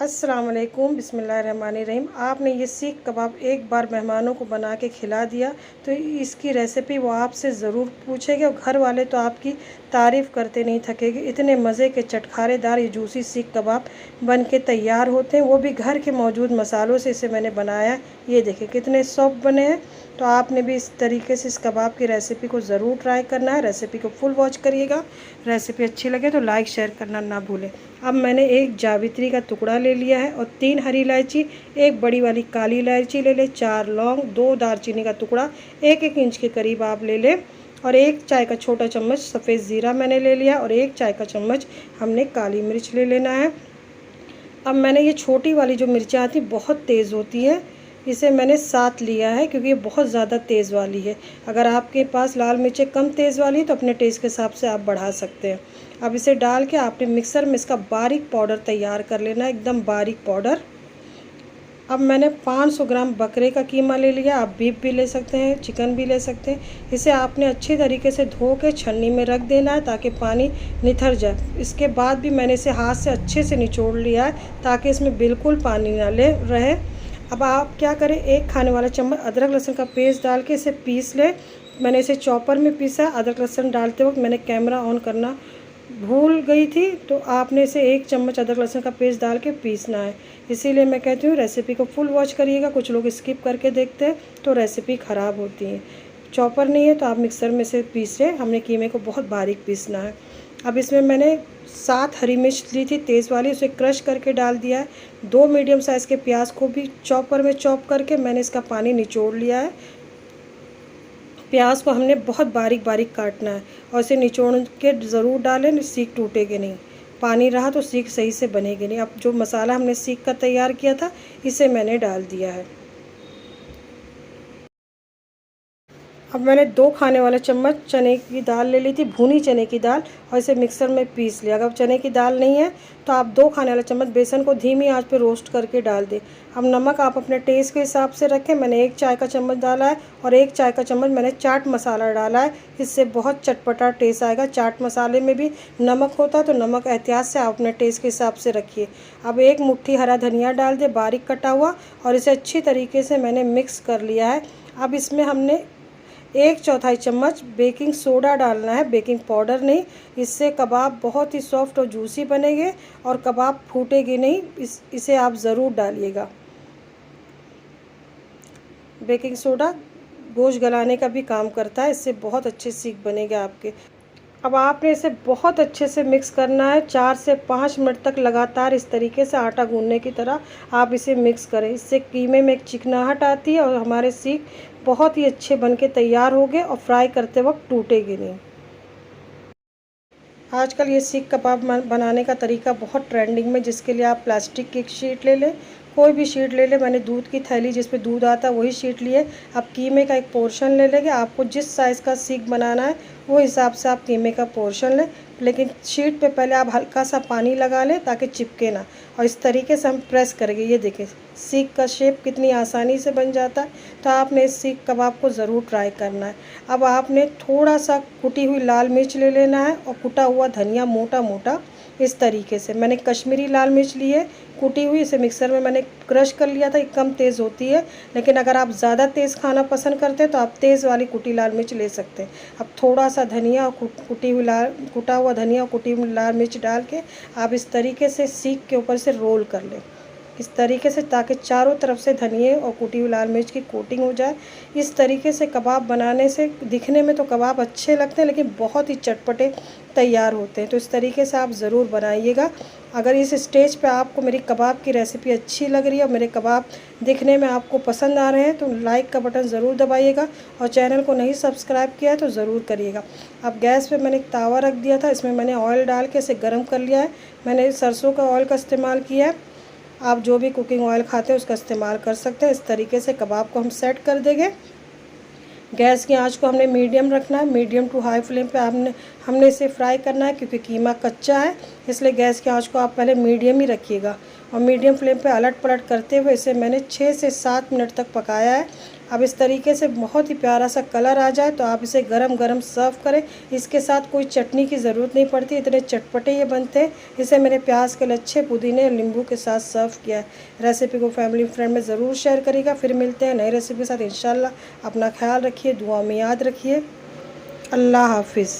अस्सलाम वालेकुम, बिस्मिल्लाहिर्रहमानिर्रहीम। आपने ये सीख कबाब एक बार मेहमानों को बना के खिला दिया तो इसकी रेसिपी वो आपसे ज़रूर पूछेंगे और घर वाले तो आपकी तारीफ़ करते नहीं थकेंगे। इतने मज़े के चटखारेदार ये जूसी सीख कबाब बन के तैयार होते हैं, वो भी घर के मौजूद मसालों से इसे मैंने बनाया। ये देखें कितने सॉफ्ट बने हैं। तो आपने भी इस तरीके से इस कबाब की रेसिपी को ज़रूर ट्राई करना है। रेसिपी को फुल वॉच करिएगा। रेसिपी अच्छी लगे तो लाइक शेयर करना ना भूलें। अब मैंने एक जावित्री का टुकड़ा ले लिया है और 3 हरी इलायची, एक बड़ी वाली काली इलायची ले लें, 4 लौंग, 2 दालचीनी का टुकड़ा, 1-1 इंच के करीब आप ले लें और 1 चाय का छोटा चम्मच सफ़ेद ज़ीरा मैंने ले लिया और 1 चाय का चम्मच हमने काली मिर्च ले लेना है। अब मैंने ये छोटी वाली जो मिर्चें आती बहुत तेज़ होती है, इसे मैंने 7 लिया है क्योंकि ये बहुत ज़्यादा तेज़ वाली है। अगर आपके पास लाल मिर्चें कम तेज़ वाली तो अपने टेस्ट के हिसाब से आप बढ़ा सकते हैं। अब इसे डाल के आपने मिक्सर में इसका बारीक पाउडर तैयार कर लेना है, एकदम बारीक पाउडर। अब मैंने 500 ग्राम बकरे का कीमा ले लिया। आप बीफ भी ले सकते हैं, चिकन भी ले सकते हैं। इसे आपने अच्छी तरीके से धो के छन्नी में रख देना है ताकि पानी निथर जाए। इसके बाद भी मैंने इसे हाथ से अच्छे से निचोड़ लिया है ताकि इसमें बिल्कुल पानी ना ले रहे। अब आप क्या करें, 1 खाने वाला चम्मच अदरक लहसुन का पेस्ट डाल के इसे पीस लें। मैंने इसे चॉपर में पीसा। अदरक लहसुन डालते वक्त मैंने कैमरा ऑन करना भूल गई थी, तो आपने इसे 1 चम्मच अदरक लहसुन का पेस्ट डाल के पीसना है। इसीलिए मैं कहती हूँ रेसिपी को फुल वॉच करिएगा। कुछ लोग स्किप करके देखते हैं तो रेसिपी ख़राब होती है। चॉपर नहीं है तो आप मिक्सर में से पीसे। हमने कीमे को बहुत बारीक पीसना है। अब इसमें मैंने 7 हरी मिर्च ली थी तेज़ वाली, उसे क्रश करके डाल दिया है। 2 मीडियम साइज़ के प्याज को भी चॉपर में चॉप करके मैंने इसका पानी निचोड़ लिया है। प्याज को हमने बहुत बारीक बारीक काटना है और इसे निचोड़ के ज़रूर डालें, सीख टूटेगी नहीं। पानी रहा तो सीख सही से बनेगी नहीं। अब जो मसाला हमने सीख का तैयार किया था इसे मैंने डाल दिया है। अब मैंने 2 खाने वाले चम्मच चने की दाल ले ली थी, भुनी चने की दाल, और इसे मिक्सर में पीस लिया। अगर चने की दाल नहीं है तो आप 2 खाने वाले चम्मच बेसन को धीमी आंच पे रोस्ट करके डाल दें। अब नमक आप अपने टेस्ट के हिसाब से रखें। मैंने 1 चाय का चम्मच डाला है और 1 चाय का चम्मच मैंने चाट मसाला डाला है। इससे बहुत चटपटा टेस्ट आएगा। चाट मसाले में भी नमक होता है तो नमक एहतियात से आप अपने टेस्ट के हिसाब से रखिए। अब 1 मुट्ठी हरा धनिया डाल दें बारीक कटा हुआ और इसे अच्छी तरीके से मैंने मिक्स कर लिया है। अब इसमें हमने 1/4 चम्मच बेकिंग सोडा डालना है, बेकिंग पाउडर नहीं। इससे कबाब बहुत ही सॉफ्ट और जूसी बनेंगे और कबाब फूटेगी नहीं। इसे आप ज़रूर डालिएगा। बेकिंग सोडा गोश्त गलाने का भी काम करता है, इससे बहुत अच्छे सीख बनेंगे आपके। अब आपने इसे बहुत अच्छे से मिक्स करना है। 4 से 5 मिनट तक लगातार इस तरीके से आटा गूंदने की तरह आप इसे मिक्स करें। इससे कीमे में एक चिकनाहट आती है और हमारे सीख बहुत ही अच्छे बनके तैयार होंगे और फ्राई करते वक्त टूटेगी नहीं। आजकल ये सीख कबाब बनाने का तरीका बहुत ट्रेंडिंग में, जिसके लिए आप प्लास्टिक की एक शीट ले लें, कोई भी शीट ले लें। मैंने दूध की थैली जिस पे दूध आता है वही शीट लिए। अब कीमे का एक पोर्शन ले लेंगे। आपको जिस साइज़ का सीख बनाना है वो हिसाब से आप कीमे का पोर्शन लें, लेकिन शीट पे पहले आप हल्का सा पानी लगा लें ताकि चिपके ना। और इस तरीके से हम प्रेस करेंगे। ये देखें सीख का शेप कितनी आसानी से बन जाता है। तो आपने इस सीख कबाब को ज़रूर ट्राई करना है। अब आपने थोड़ा सा कुटी हुई लाल मिर्च ले लेना है और कुटा हुआ धनिया मोटा मोटा इस तरीके से। मैंने कश्मीरी लाल मिर्च ली है कुटी हुई, इसे मिक्सर में मैंने क्रश कर लिया था। ये कम तेज़ होती है, लेकिन अगर आप ज़्यादा तेज़ खाना पसंद करते हैं तो आप तेज़ वाली कुटी लाल मिर्च ले सकते हैं। अब थोड़ा सा धनिया और कुटा हुआ धनिया और कुटी हुई लाल मिर्च डाल के आप इस तरीके से सीख के ऊपर से रोल कर लें, इस तरीके से, ताकि चारों तरफ से धनिए और कुटी हुई लाल मिर्च की कोटिंग हो जाए। इस तरीके से कबाब बनाने से दिखने में तो कबाब अच्छे लगते हैं लेकिन बहुत ही चटपटे तैयार होते हैं। तो इस तरीके से आप ज़रूर बनाइएगा। अगर इस स्टेज पे आपको मेरी कबाब की रेसिपी अच्छी लग रही है और मेरे कबाब दिखने में आपको पसंद आ रहे हैं तो लाइक का बटन ज़रूर दबाइएगा और चैनल को नहीं सब्सक्राइब किया है तो ज़रूर करिएगा। अब गैस पे मैंने एक तावा रख दिया था, इसमें मैंने ऑयल डाल के इसे गर्म कर लिया है। मैंने सरसों का ऑयल का इस्तेमाल किया है। आप जो भी कुकिंग ऑयल खाते हैं उसका इस्तेमाल कर सकते हैं। इस तरीके से कबाब को हम सेट कर देंगे। गैस की आंच को हमने मीडियम रखना है, मीडियम टू हाई फ्लेम पे हमने इसे फ्राई करना है क्योंकि कीमा कच्चा है, इसलिए गैस की आंच को आप पहले मीडियम ही रखिएगा। और मीडियम फ्लेम पे अलट पलट करते हुए इसे मैंने 6 से 7 मिनट तक पकाया है। अब इस तरीके से बहुत ही प्यारा सा कलर आ जाए तो आप इसे गरम गरम सर्व करें। इसके साथ कोई चटनी की ज़रूरत नहीं पड़ती, इतने चटपटे ये बनते हैं। इसे मैंने प्याज के लच्छे, पुदीने, नींबू के साथ सर्व किया है। रेसिपी को फैमिली फ्रेंड में ज़रूर शेयर करिएगा। फिर मिलते हैं नई रेसिपी के साथ इंशाल्लाह। अपना ख्याल रखिए, दुआ में याद रखिए। अल्लाह हाफिज़।